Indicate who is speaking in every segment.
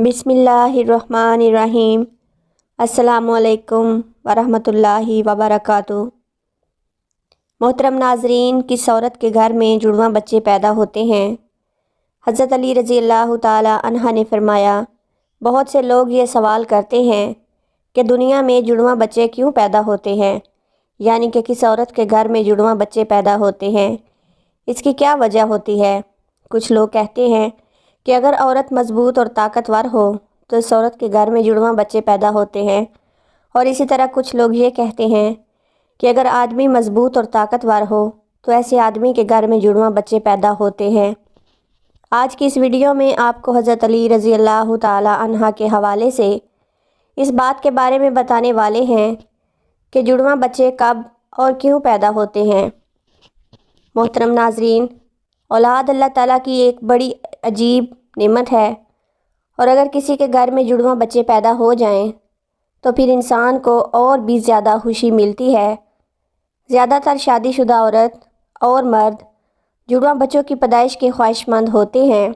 Speaker 1: بسم اللہ الرحمن الرحیم۔ السلام علیکم ورحمۃ اللہ وبرکاتہ۔ محترم ناظرین، کس عورت کے گھر میں جڑواں بچے پیدا ہوتے ہیں؟ حضرت علی رضی اللہ تعالی عنہ نے فرمایا، بہت سے لوگ یہ سوال کرتے ہیں کہ دنیا میں جڑواں بچے کیوں پیدا ہوتے ہیں، یعنی کہ کس عورت کے گھر میں جڑواں بچے پیدا ہوتے ہیں، اس کی کیا وجہ ہوتی ہے؟ کچھ لوگ کہتے ہیں کہ اگر عورت مضبوط اور طاقتور ہو تو اس عورت کے گھر میں جڑواں بچے پیدا ہوتے ہیں، اور اسی طرح کچھ لوگ یہ کہتے ہیں کہ اگر آدمی مضبوط اور طاقتور ہو تو ایسے آدمی کے گھر میں جڑواں بچے پیدا ہوتے ہیں۔ آج کی اس ویڈیو میں آپ کو حضرت علی رضی اللہ تعالی عنہ کے حوالے سے اس بات کے بارے میں بتانے والے ہیں کہ جڑواں بچے کب اور کیوں پیدا ہوتے ہیں۔ محترم ناظرین، اولاد اللہ تعالیٰ کی ایک بڑی عجیب نعمت ہے، اور اگر کسی کے گھر میں جڑواں بچے پیدا ہو جائیں تو پھر انسان کو اور بھی زیادہ خوشی ملتی ہے۔ زیادہ تر شادی شدہ عورت اور مرد جڑواں بچوں کی پیدائش کے خواہش مند ہوتے ہیں،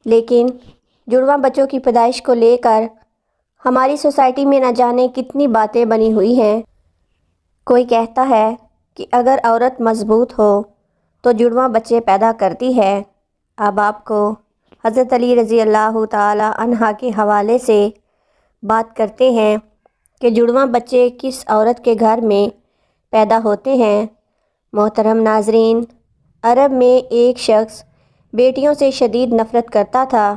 Speaker 1: لیکن جڑواں بچوں کی پیدائش کو لے کر ہماری سوسائٹی میں نہ جانے کتنی باتیں بنی ہوئی ہیں۔ کوئی کہتا ہے کہ اگر عورت مضبوط ہو تو جڑواں بچے پیدا کرتی ہے۔ اب آپ کو حضرت علی رضی اللہ تعالی عنہ کے حوالے سے بات کرتے ہیں کہ جڑواں بچے کس عورت کے گھر میں پیدا ہوتے ہیں۔ محترم ناظرین، عرب میں ایک شخص بیٹیوں سے شدید نفرت کرتا تھا۔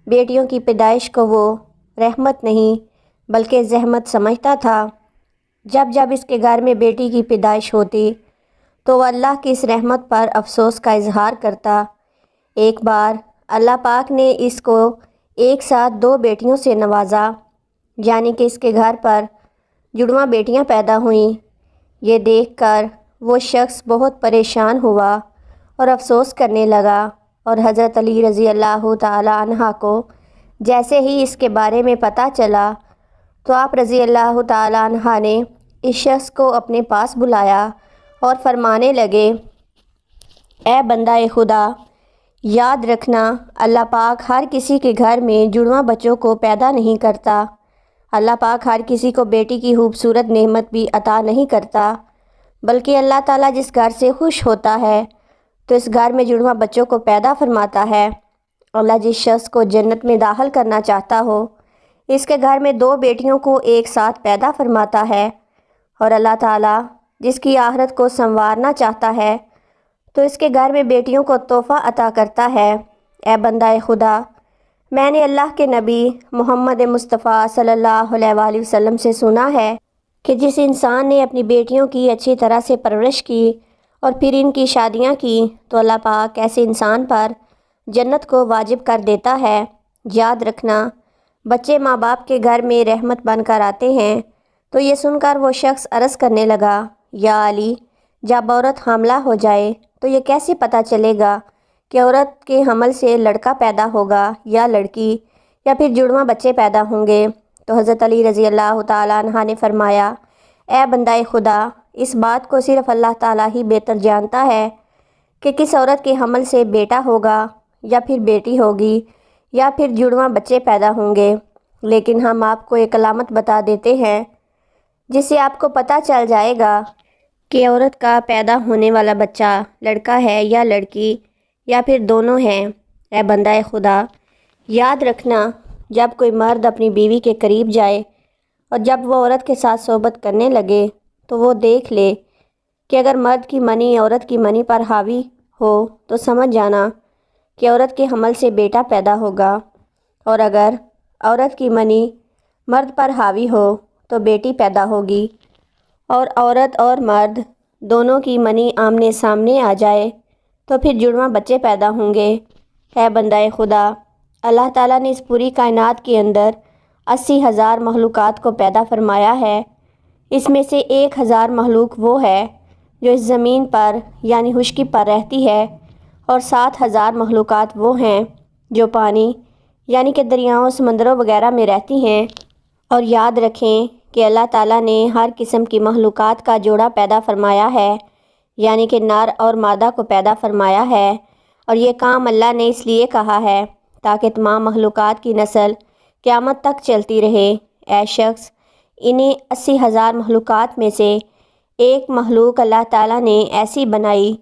Speaker 1: بیٹیوں کی پیدائش کو وہ رحمت نہیں بلکہ زحمت سمجھتا تھا۔ جب جب اس کے گھر میں بیٹی کی پیدائش ہوتی تو وہ اللہ کی اس رحمت پر افسوس کا اظہار کرتا۔ ایک بار اللہ پاک نے اس کو ایک ساتھ 2 بیٹیوں سے نوازا، یعنی کہ اس کے گھر پر جڑواں بیٹیاں پیدا ہوئیں۔ یہ دیکھ کر وہ شخص بہت پریشان ہوا اور افسوس کرنے لگا، اور حضرت علی رضی اللہ تعالی عنہ کو جیسے ہی اس کے بارے میں پتہ چلا تو آپ رضی اللہ تعالی عنہ نے اس شخص کو اپنے پاس بلایا اور فرمانے لگے، اے بندہ خدا، یاد رکھنا اللہ پاک ہر کسی کے گھر میں جڑواں بچوں کو پیدا نہیں کرتا۔ اللہ پاک ہر کسی کو بیٹی کی خوبصورت نعمت بھی عطا نہیں کرتا، بلکہ اللہ تعالیٰ جس گھر سے خوش ہوتا ہے تو اس گھر میں جڑواں بچوں کو پیدا فرماتا ہے۔ اللہ جس شخص کو جنت میں داخل کرنا چاہتا ہو اس کے گھر میں 2 بیٹیوں کو ایک ساتھ پیدا فرماتا ہے، اور اللہ تعالیٰ جس کی آخرت کو سنوارنا چاہتا ہے تو اس کے گھر میں بیٹیوں کو تحفہ عطا کرتا ہے۔ اے بندہ خدا، میں نے اللہ کے نبی محمد مصطفیٰ صلی اللہ علیہ وآلہ وسلم سے سنا ہے کہ جس انسان نے اپنی بیٹیوں کی اچھی طرح سے پرورش کی اور پھر ان کی شادیاں کی تو اللہ پاک ایسے انسان پر جنت کو واجب کر دیتا ہے۔ یاد رکھنا، بچے ماں باپ کے گھر میں رحمت بن کر آتے ہیں۔ تو یہ سن کر وہ شخص عرض کرنے لگا، یا علی، جب عورت حاملہ ہو جائے تو یہ کیسے پتہ چلے گا کہ عورت کے حمل سے لڑکا پیدا ہوگا یا لڑکی، یا پھر جڑواں بچے پیدا ہوں گے؟ تو حضرت علی رضی اللہ تعالی عنہ نے فرمایا، اے بندہ خدا، اس بات کو صرف اللہ تعالیٰ ہی بہتر جانتا ہے کہ کس عورت کے حمل سے بیٹا ہوگا یا پھر بیٹی ہوگی یا پھر جڑواں بچے پیدا ہوں گے، لیکن ہم آپ کو ایک علامت بتا دیتے ہیں جس سے آپ کو پتہ چل جائے گا کہ عورت کا پیدا ہونے والا بچہ لڑکا ہے یا لڑکی یا پھر دونوں ہیں۔ اے بندہ خدا، یاد رکھنا، جب کوئی مرد اپنی بیوی کے قریب جائے اور جب وہ عورت کے ساتھ صحبت کرنے لگے تو وہ دیکھ لے کہ اگر مرد کی منی عورت کی منی پر حاوی ہو تو سمجھ جانا کہ عورت کے حمل سے بیٹا پیدا ہوگا، اور اگر عورت کی منی مرد پر حاوی ہو تو بیٹی پیدا ہوگی، اور عورت اور مرد دونوں کی منی آمنے سامنے آ جائے تو پھر جڑواں بچے پیدا ہوں گے۔ اے بندہ خدا، اللہ تعالیٰ نے اس پوری کائنات کے اندر 80,000 مخلوقات کو پیدا فرمایا ہے۔ اس میں سے 1,000 مخلوق وہ ہے جو اس زمین پر یعنی خشکی پر رہتی ہے، اور 7,000 مخلوقات وہ ہیں جو پانی یعنی کہ دریاؤں، سمندروں وغیرہ میں رہتی ہیں۔ اور یاد رکھیں کہ اللہ تعالیٰ نے ہر قسم کی مخلوقات کا جوڑا پیدا فرمایا ہے، یعنی کہ نر اور مادہ کو پیدا فرمایا ہے، اور یہ کام اللہ نے اس لیے کہا ہے تاکہ تمام مخلوقات کی نسل قیامت تک چلتی رہے۔ اے شخص، انہیں 80,000 مخلوقات میں سے ایک مخلوق اللہ تعالیٰ نے ایسی بنائی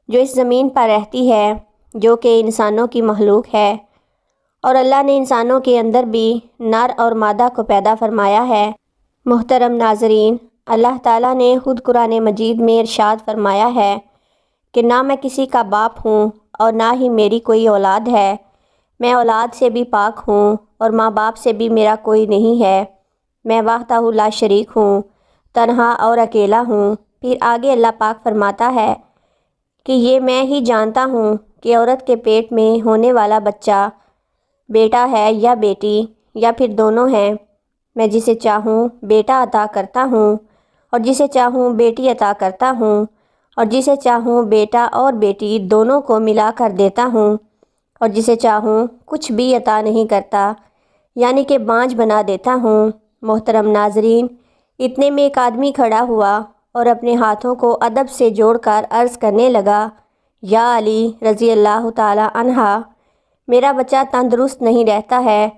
Speaker 1: جو اس زمین پر رہتی ہے، جو کہ انسانوں کی مخلوق ہے، اور اللہ نے انسانوں کے اندر بھی نر اور مادہ کو پیدا فرمایا ہے۔ محترم ناظرین، اللہ تعالیٰ نے خود قرآن مجید میں ارشاد فرمایا ہے کہ نہ میں کسی کا باپ ہوں اور نہ ہی میری کوئی اولاد ہے، میں اولاد سے بھی پاک ہوں اور ماں باپ سے بھی میرا کوئی نہیں ہے، میں وحدہ لا شریک ہوں، تنہا اور اکیلا ہوں۔ پھر آگے اللہ پاک فرماتا ہے کہ یہ میں ہی جانتا ہوں کہ عورت کے پیٹ میں ہونے والا بچہ بیٹا ہے یا بیٹی یا پھر دونوں ہیں، میں جسے چاہوں بیٹا عطا کرتا ہوں اور جسے چاہوں بیٹی عطا کرتا ہوں اور جسے چاہوں بیٹا اور بیٹی دونوں کو ملا کر دیتا ہوں اور جسے چاہوں کچھ بھی عطا نہیں کرتا، یعنی کہ بانجھ بنا دیتا ہوں۔ محترم ناظرین، اتنے میں ایک آدمی کھڑا ہوا اور اپنے ہاتھوں کو ادب سے جوڑ کر عرض کرنے لگا، یا علی رضی اللہ تعالی عنہ، میرا بچہ تندرست نہیں رہتا ہے،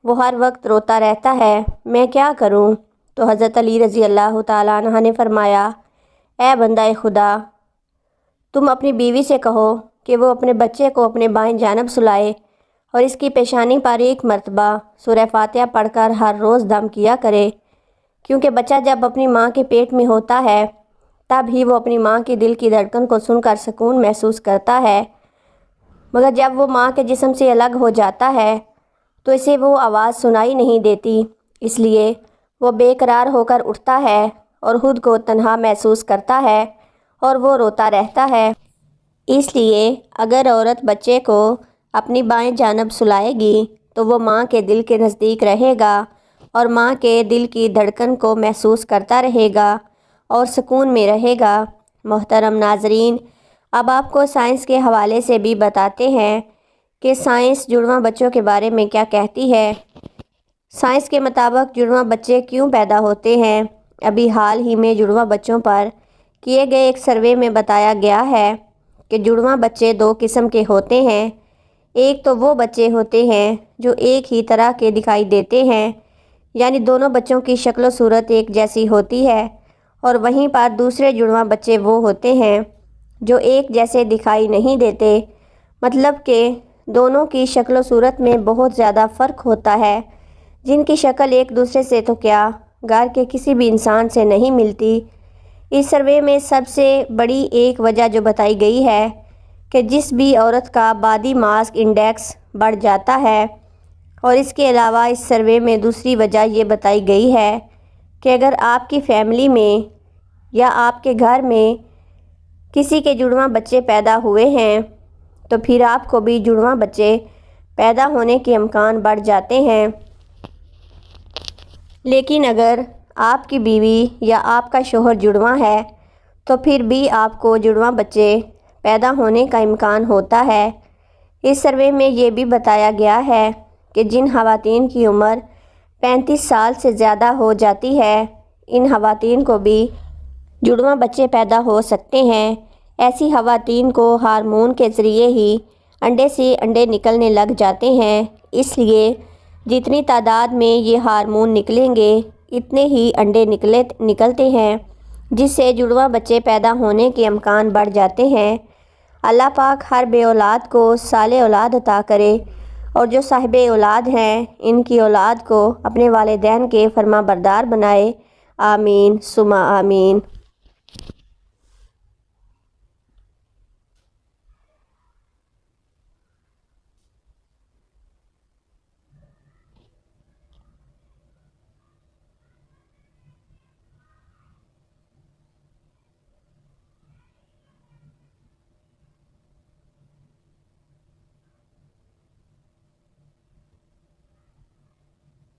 Speaker 1: وہ ہر وقت روتا رہتا ہے، میں کیا کروں؟ تو حضرت علی رضی اللہ تعالی عنہ نے فرمایا، اے بندہ خدا، تم اپنی بیوی سے کہو کہ وہ اپنے بچے کو اپنے بائیں جانب سلائے اور اس کی پیشانی پر ایک مرتبہ سورہ فاتحہ پڑھ کر ہر روز دم کیا کرے، کیونکہ بچہ جب اپنی ماں کے پیٹ میں ہوتا ہے تب ہی وہ اپنی ماں کی دل کی دھڑکن کو سن کر سکون محسوس کرتا ہے، مگر جب وہ ماں کے جسم سے الگ ہو جاتا ہے تو اسے وہ آواز سنائی نہیں دیتی، اس لیے وہ بے قرار ہو کر اٹھتا ہے اور خود کو تنہا محسوس کرتا ہے اور وہ روتا رہتا ہے۔ اس لیے اگر عورت بچے کو اپنی بائیں جانب سلائے گی تو وہ ماں کے دل کے نزدیک رہے گا اور ماں کے دل کی دھڑکن کو محسوس کرتا رہے گا اور سکون میں رہے گا۔ محترم ناظرین، اب آپ کو سائنس کے حوالے سے بھی بتاتے ہیں کہ سائنس جڑواں بچوں کے بارے میں کیا کہتی ہے۔ سائنس کے مطابق جڑواں بچے کیوں پیدا ہوتے ہیں؟ ابھی حال ہی میں جڑواں بچوں پر کیے گئے ایک سروے میں بتایا گیا ہے کہ جڑواں بچے دو قسم کے ہوتے ہیں۔ ایک تو وہ بچے ہوتے ہیں جو ایک ہی طرح کے دکھائی دیتے ہیں، یعنی دونوں بچوں کی شکل و صورت ایک جیسی ہوتی ہے، اور وہیں پر دوسرے جڑواں بچے وہ ہوتے ہیں جو ایک جیسے دکھائی نہیں دیتے، مطلب کہ دونوں کی شکل و صورت میں بہت زیادہ فرق ہوتا ہے، جن کی شکل ایک دوسرے سے تو کیا گھر کے کسی بھی انسان سے نہیں ملتی۔ اس سروے میں سب سے بڑی ایک وجہ جو بتائی گئی ہے کہ جس بھی عورت کا باڈی ماس انڈیکس بڑھ جاتا ہے، اور اس کے علاوہ اس سروے میں دوسری وجہ یہ بتائی گئی ہے کہ اگر آپ کی فیملی میں یا آپ کے گھر میں کسی کے جڑواں بچے پیدا ہوئے ہیں تو پھر آپ کو بھی جڑواں بچے پیدا ہونے کے امکان بڑھ جاتے ہیں۔ لیکن اگر آپ کی بیوی یا آپ کا شوہر جڑواں ہے تو پھر بھی آپ کو جڑواں بچے پیدا ہونے کا امکان ہوتا ہے۔ اس سروے میں یہ بھی بتایا گیا ہے کہ جن خواتین کی عمر 35 سال سے زیادہ ہو جاتی ہے، ان خواتین کو بھی جڑواں بچے پیدا ہو سکتے ہیں۔ ایسی خواتین کو ہارمون کے ذریعے ہی انڈے سے انڈے نکلنے لگ جاتے ہیں، اس لیے جتنی تعداد میں یہ ہارمون نکلیں گے اتنے ہی انڈے نکلتے ہیں، جس سے جڑواں بچے پیدا ہونے کے امکان بڑھ جاتے ہیں۔ اللہ پاک ہر بے اولاد کو صالح اولاد عطا کرے، اور جو صاحب اولاد ہیں ان کی اولاد کو اپنے والدین کے فرما بردار بنائے، آمین ثم آمین۔